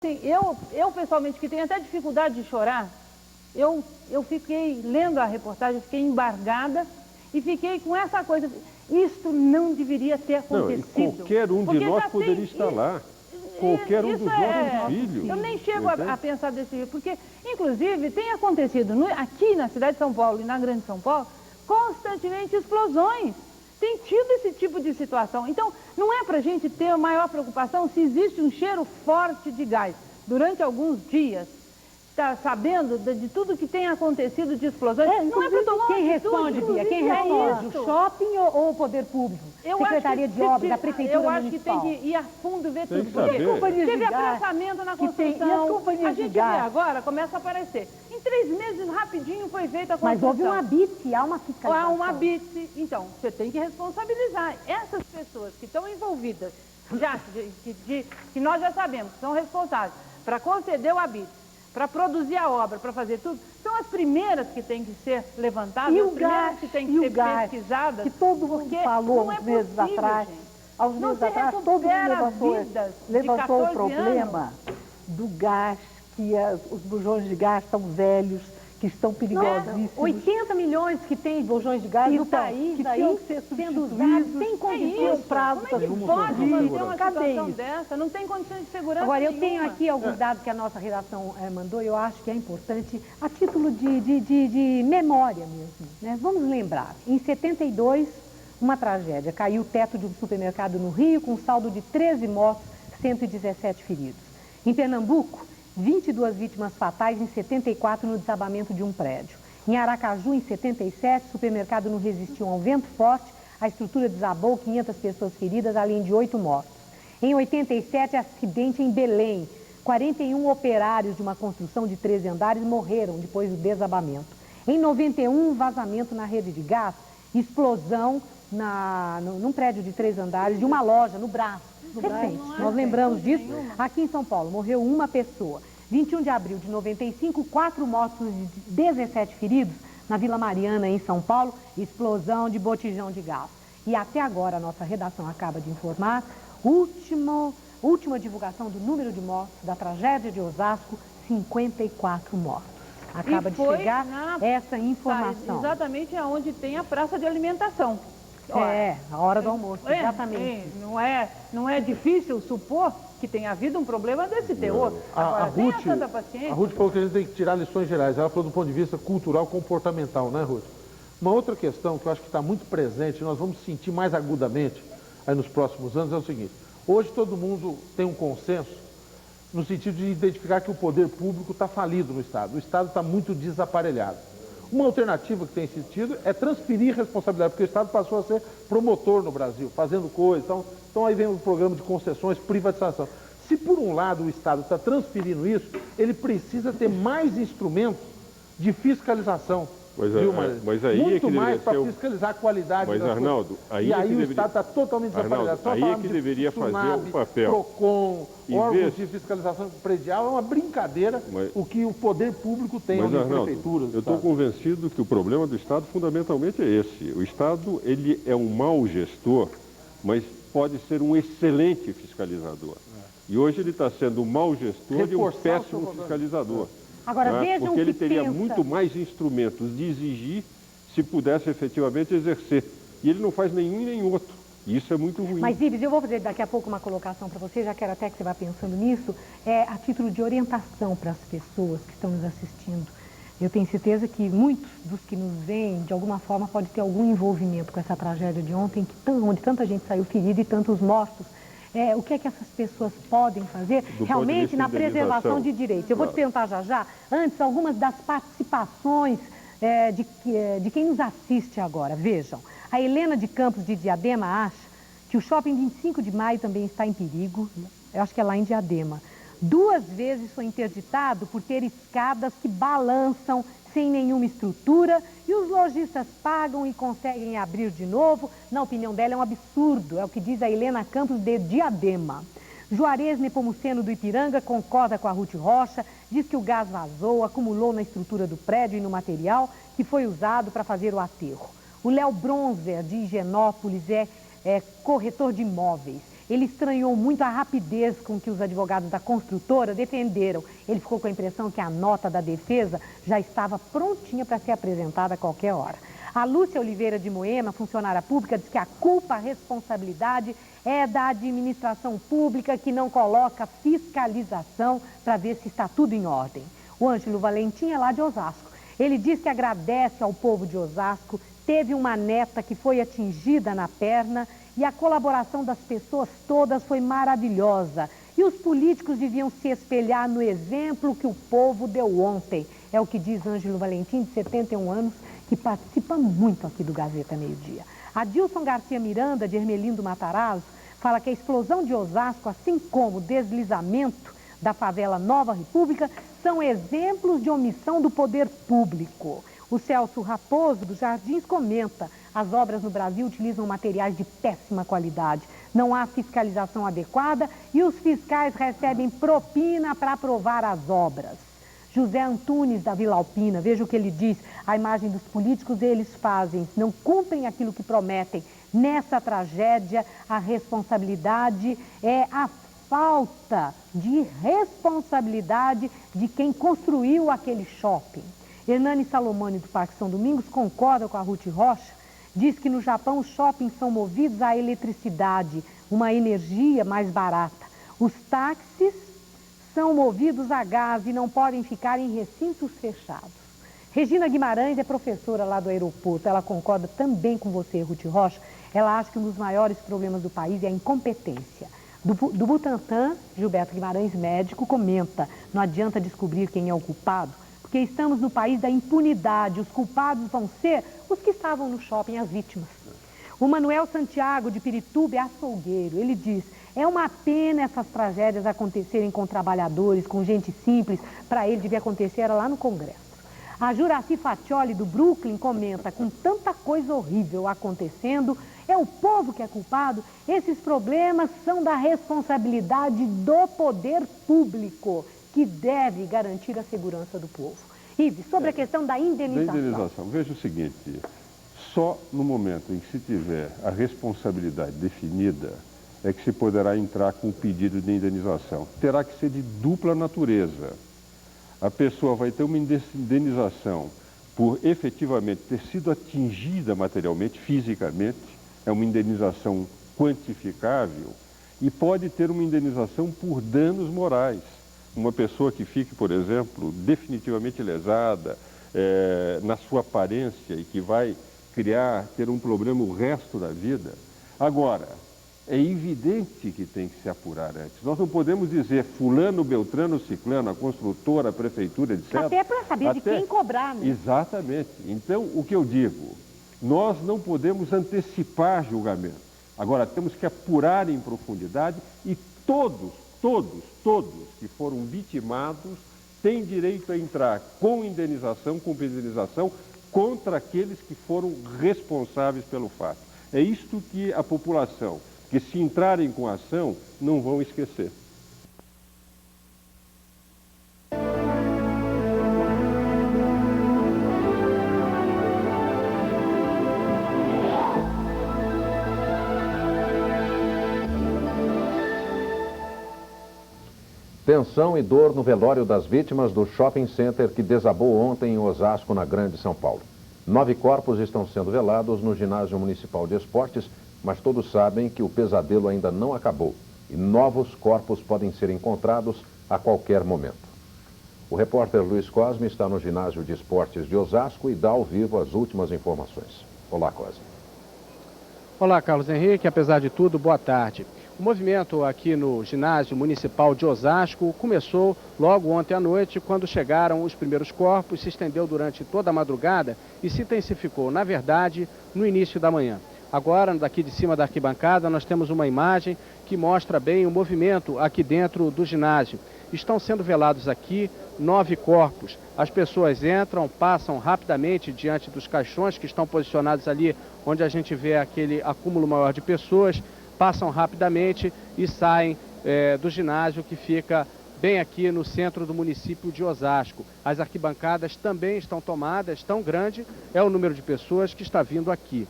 Sim, eu pessoalmente, que tenho até dificuldade de chorar, eu fiquei lendo a reportagem, fiquei embargada e fiquei com essa coisa. Isto não deveria ter acontecido. Não, e qualquer um de nós poderia estar lá. Qualquer um dos nossos filhos. Eu nem chego a pensar desse jeito, porque, inclusive, tem acontecido aqui na cidade de São Paulo e na Grande São Paulo, constantemente explosões. Tem tido esse tipo de situação. Então, não é para a gente ter a maior preocupação se existe um cheiro forte de gás durante alguns dias. Está sabendo de tudo que tem acontecido de explosões? Não é para tomar quem responde, Bia? Quem responde? O shopping ou o poder público? Secretaria de Obras, da Prefeitura Municipal? Eu acho que tem que ir a fundo ver tudo. Porque teve apressamento na construção. A gente vê agora, começa a aparecer. Em 3 meses, rapidinho, foi feita a construção. Mas houve um habite, há uma fiscalização. Há um habite. Então, você tem que responsabilizar essas pessoas que estão envolvidas, que nós já sabemos que são responsáveis para conceder o habite, para produzir a obra, para fazer tudo, são as primeiras que têm que ser levantadas, as primeiras que têm que ser pesquisadas. Que todo mundo falou uns meses atrás. Há uns meses atrás, todo mundo levantou o problema do gás, que os bujões de gás estão velhos, que estão perigosíssimos. 80 milhões que tem bujões de gás no país, que aí, sendo usados sem condições. Como é que pode manter uma situação dessa? Não tem condições de segurança Agora, eu nenhuma. tenho aqui alguns dados que a nossa redação mandou e eu acho que é importante, a título de memória mesmo, né? Vamos lembrar, em 72, uma tragédia. Caiu o teto de um supermercado no Rio com um saldo de 13 mortos, 117 feridos. Em Pernambuco, 22 vítimas fatais em 74 no desabamento de um prédio. Em Aracaju, em 77, o supermercado não resistiu a um vento forte, a estrutura desabou, 500 pessoas feridas, além de 8 mortos. Em 87, acidente em Belém. 41 operários de uma construção de 13 andares morreram depois do desabamento. Em 91, vazamento na rede de gás, explosão num prédio de 3 andares de uma loja no Brás. Recente, nós lembramos disso. Aqui em São Paulo, morreu uma pessoa. 21 de abril de 95, 4 mortos e 17 feridos na Vila Mariana, em São Paulo, explosão de botijão de gás. E até agora, a nossa redação acaba de informar, última divulgação do número de mortos da tragédia de Osasco, 54 mortos. Acaba de chegar essa informação. Exatamente onde tem a praça de alimentação. A hora do almoço, exatamente. Não é difícil supor que tenha havido um problema desse teor. Agora, tenha tanta paciência. A Ruth falou que a gente tem que tirar lições gerais. Ela falou do ponto de vista cultural, comportamental, né, Ruth? Uma outra questão que eu acho que está muito presente, nós vamos sentir mais agudamente aí nos próximos anos, é o seguinte. Hoje todo mundo tem um consenso no sentido de identificar que o poder público está falido no Estado. O Estado está muito desaparelhado. Uma alternativa que tem sentido é transferir responsabilidade, porque o Estado passou a ser promotor no Brasil, fazendo coisas. Então aí vem o programa de concessões, privatização. Se por um lado o Estado está transferindo isso, ele precisa ter mais instrumentos de fiscalização. Mas aí muito é que mais para fiscalizar a qualidade das Arnaldo, coisas. E aí o Estado está totalmente desaparelhado. Aí é que deveria fazer um papel. PROCON, órgãos de fiscalização predial, é uma brincadeira o que o poder público tem nas prefeituras. Eu estou convencido que o problema do Estado fundamentalmente é esse. O Estado, ele é um mau gestor, mas pode ser um excelente fiscalizador. E hoje ele está sendo um mau gestor e um péssimo fiscalizador. Agora, vejam porque ele teria muito mais instrumentos de exigir se pudesse efetivamente exercer. E ele não faz nenhum e nem outro. E isso é muito ruim. Mas, Ives, eu vou fazer daqui a pouco uma colocação para você, já quero até que você vá pensando nisso, a título de orientação para as pessoas que estão nos assistindo. Eu tenho certeza que muitos dos que nos veem, de alguma forma, pode ter algum envolvimento com essa tragédia de ontem, onde tanta gente saiu ferida e tantos mortos. O que é que essas pessoas podem fazer realmente na preservação de direitos? Eu vou te perguntar já, antes, algumas das participações de quem nos assiste agora. Vejam, a Helena de Campos de Diadema acha que o shopping 25 de maio também está em perigo. Eu acho que é lá em Diadema. 2 vezes foi interditado por ter escadas que balançam sem nenhuma estrutura e os lojistas pagam e conseguem abrir de novo. Na opinião dela, é um absurdo, é o que diz a Helena Campos de Diadema. Juarez Nepomuceno do Ipiranga concorda com a Ruth Rocha, diz que o gás vazou, acumulou na estrutura do prédio e no material que foi usado para fazer o aterro. O Léo Bronzer, de Higienópolis, é corretor de imóveis. Ele estranhou muito a rapidez com que os advogados da construtora defenderam. Ele ficou com a impressão que a nota da defesa já estava prontinha para ser apresentada a qualquer hora. A Lúcia Oliveira de Moema, funcionária pública, diz que a culpa, a responsabilidade é da administração pública que não coloca fiscalização para ver se está tudo em ordem. O Ângelo Valentim é lá de Osasco. Ele diz que agradece ao povo de Osasco, teve uma neta que foi atingida na perna e a colaboração das pessoas todas foi maravilhosa. E os políticos deviam se espelhar no exemplo que o povo deu ontem. É o que diz Ângelo Valentim, de 71 anos, que participa muito aqui do Gazeta Meio Dia. Adilson Garcia Miranda, de Ermelindo Matarazzo, fala que a explosão de Osasco, assim como o deslizamento da favela Nova República, são exemplos de omissão do poder público. O Celso Raposo, dos Jardins, comenta: as obras no Brasil utilizam materiais de péssima qualidade, não há fiscalização adequada e os fiscais recebem propina para aprovar as obras. José Antunes, da Vila Alpina, veja o que ele diz: a imagem dos políticos eles fazem, não cumprem aquilo que prometem. Nessa tragédia, a responsabilidade é a falta de responsabilidade de quem construiu aquele shopping. Hernani Salomone, do Parque São Domingos, concorda com a Ruth Rocha, diz que no Japão os shoppings são movidos à eletricidade, uma energia mais barata. Os táxis são movidos a gás e não podem ficar em recintos fechados. Regina Guimarães é professora lá do aeroporto, ela concorda também com você, Ruth Rocha. Ela acha que um dos maiores problemas do país é a incompetência. Do Butantan, Gilberto Guimarães, médico, comenta: não adianta descobrir quem é o culpado, porque estamos no país da impunidade. Os culpados vão ser os que estavam no shopping, as vítimas. O Manuel Santiago, de Pirituba, é açougueiro. Ele diz: é uma pena essas tragédias acontecerem com trabalhadores, com gente simples. Para ele devia acontecer era lá no Congresso. A Juraci Fatioli, do Brooklyn, comenta: com tanta coisa horrível acontecendo, é o povo que é culpado? Esses problemas são da responsabilidade do poder público, que deve garantir a segurança do povo. Ives, sobre a questão da indenização. Da indenização, veja o seguinte: só no momento em que se tiver a responsabilidade definida é que se poderá entrar com o pedido de indenização. Terá que ser de dupla natureza. A pessoa vai ter uma indenização por efetivamente ter sido atingida materialmente, fisicamente, é uma indenização quantificável, e pode ter uma indenização por danos morais. Uma pessoa que fique, por exemplo, definitivamente lesada na sua aparência e que vai ter um problema o resto da vida. Agora, é evidente que tem que se apurar antes. Nós não podemos dizer fulano, beltrano, ciclano, a construtora, a prefeitura, etc. Até para saber de quem cobrar, né? Exatamente. Então, o que eu digo, nós não podemos antecipar julgamento. Agora, temos que apurar em profundidade e todos que foram vitimados têm direito a entrar com indenização, com indenização, contra aqueles que foram responsáveis pelo fato. É isto que a população, que se entrarem com a ação, não vão esquecer. Tensão e dor no velório das vítimas do shopping center que desabou ontem em Osasco, na Grande São Paulo. 9 corpos estão sendo velados no Ginásio Municipal de Esportes, mas todos sabem que o pesadelo ainda não acabou e novos corpos podem ser encontrados a qualquer momento. O repórter Luiz Cosme está no Ginásio de Esportes de Osasco e dá ao vivo as últimas informações. Olá, Cosme. Olá, Carlos Henrique. Apesar de tudo, boa tarde. O movimento aqui no Ginásio Municipal de Osasco começou logo ontem à noite, quando chegaram os primeiros corpos, se estendeu durante toda a madrugada e se intensificou, na verdade, no início da manhã. Agora, daqui de cima da arquibancada, nós temos uma imagem que mostra bem o movimento aqui dentro do ginásio. Estão sendo velados aqui 9 corpos. As pessoas entram, passam rapidamente diante dos caixões que estão posicionados ali, onde a gente vê aquele acúmulo maior de pessoas, passam rapidamente e saem do ginásio, que fica bem aqui no centro do município de Osasco. As arquibancadas também estão tomadas, tão grande é o número de pessoas que está vindo aqui.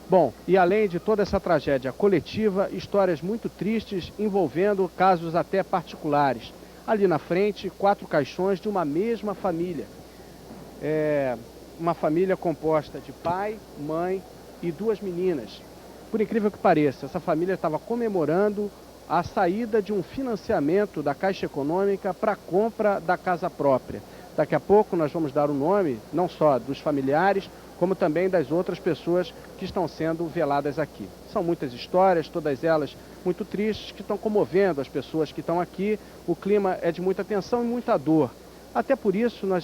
Bom, e além de toda essa tragédia coletiva, histórias muito tristes envolvendo casos até particulares. Ali na frente, 4 caixões de uma mesma família. Uma família composta de pai, mãe e 2 meninas. Por incrível que pareça, essa família estava comemorando a saída de um financiamento da Caixa Econômica para a compra da casa própria. Daqui a pouco nós vamos dar o nome, não só dos familiares, como também das outras pessoas que estão sendo veladas aqui. São muitas histórias, todas elas muito tristes, que estão comovendo as pessoas que estão aqui. O clima é de muita tensão e muita dor. Até por isso nós